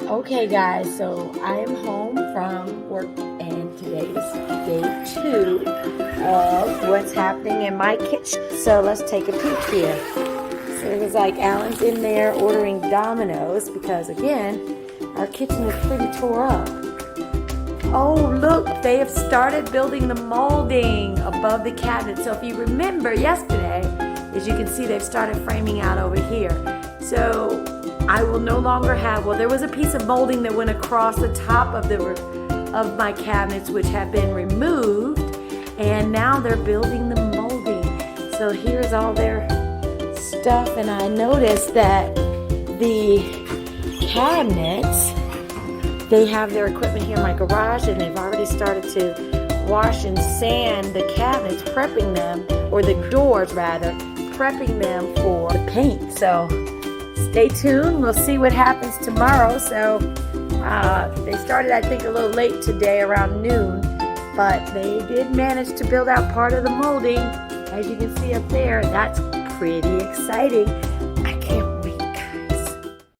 Okay, guys, so I am home from work, and today is day 2 of what's happening in my kitchen. So let's take a peek here. So it was like Alan's in there ordering Domino's because, again, our kitchen is pretty tore up. Oh, look, they have started building the molding above the cabinet. So if you remember yesterday, as you can see, they've started framing out over here. So I will no longer have, well, there was a piece of molding that went across the top of my cabinets, which have been removed, and now they're building the molding. So here's all their stuff, and I noticed that the cabinets, they have their equipment here in my garage, and they've already started to wash and sand the cabinets, prepping them, or the doors rather, prepping them for the paint. So stay tuned. We'll see what happens tomorrow. So they started, I think, a little late today, around noon, but they did manage to build out part of the molding. As you can see up there, that's pretty exciting.